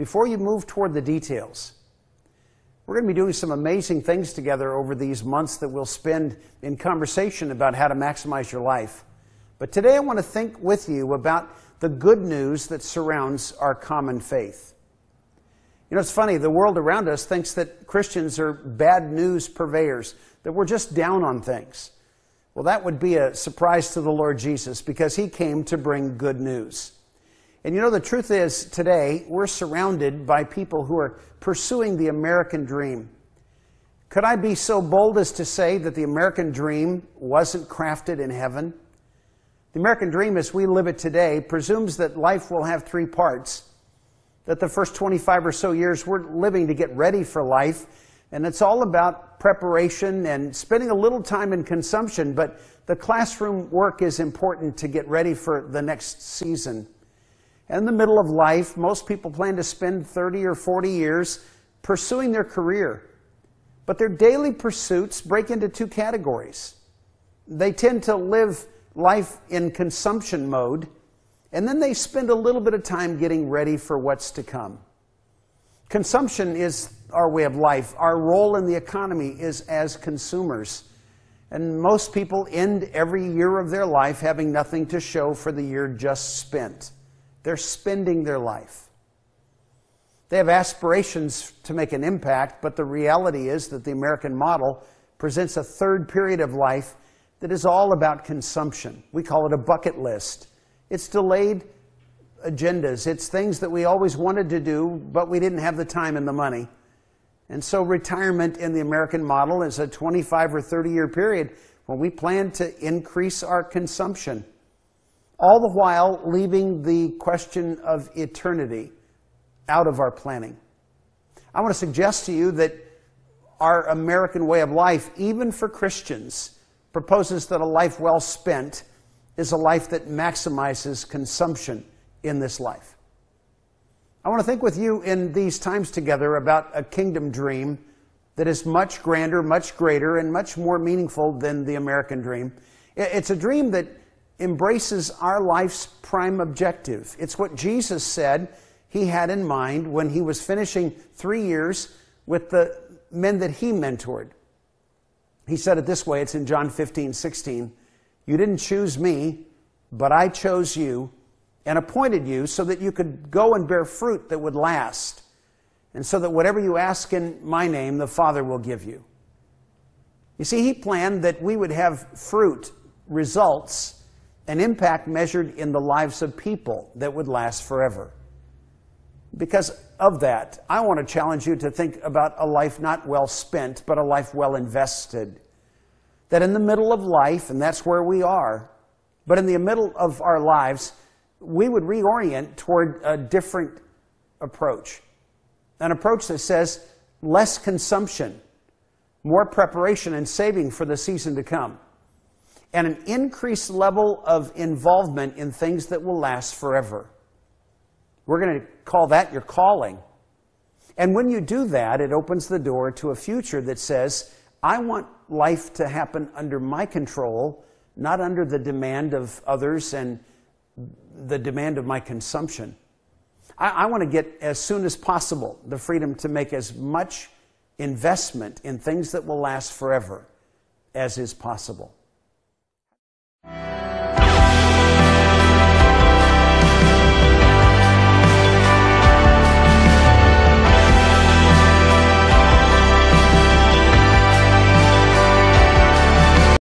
before you move toward the details. We're going to be doing some amazing things together over these months that we'll spend in conversation about how to maximize your life. But today I want to think with you about the good news that surrounds our common faith. You know, it's funny, the world around us thinks that Christians are bad news purveyors, that we're just down on things. Well, that would be a surprise to the Lord Jesus, because He came to bring good news. And you know, the truth is, today, we're surrounded by people who are pursuing the American dream. Could I be so bold as to say that the American dream wasn't crafted in heaven? The American dream, as we live it today, presumes that life will have three parts. That the first 25 or so years we're living to get ready for life, and it's all about preparation and spending a little time in consumption, but the classroom work is important to get ready for the next season. In the middle of life, most people plan to spend 30 or 40 years pursuing their career. But their daily pursuits break into two categories. They tend to live life in consumption mode, and then they spend a little bit of time getting ready for what's to come. Consumption is our way of life. Our role in the economy is as consumers. And most people end every year of their life having nothing to show for the year just spent. They're spending their life. They have aspirations to make an impact, but the reality is that the American model presents a third period of life that is all about consumption. We call it a bucket list. It's delayed agendas. It's things that we always wanted to do, but we didn't have the time and the money. And so retirement in the American model is a 25 or 30-year period when we plan to increase our consumption, all the while leaving the question of eternity out of our planning. I want to suggest to you that our American way of life, even for Christians, proposes that a life well spent is a life that maximizes consumption in this life. I want to think with you in these times together about a kingdom dream that is much grander, much greater, and much more meaningful than the American dream. It's a dream that embraces our life's prime objective. It's what Jesus said He had in mind when He was finishing 3 years with the men that He mentored. He said it this way, it's in John 15:16. You didn't choose me, but I chose you and appointed you so that you could go and bear fruit that would last, and so that whatever you ask in my name, the Father will give you. You see, He planned that we would have fruit, results, an impact measured in the lives of people that would last forever. Because of that, I want to challenge you to think about a life not well spent, but a life well invested. That in the middle of life, and that's where we are, but in the middle of our lives, we would reorient toward a different approach. An approach that says less consumption, more preparation and saving for the season to come, and an increased level of involvement in things that will last forever. We're going to call that your calling. And when you do that, it opens the door to a future that says, I want life to happen under my control, not under the demand of others and the demand of my consumption. I want to get, as soon as possible, the freedom to make as much investment in things that will last forever as is possible.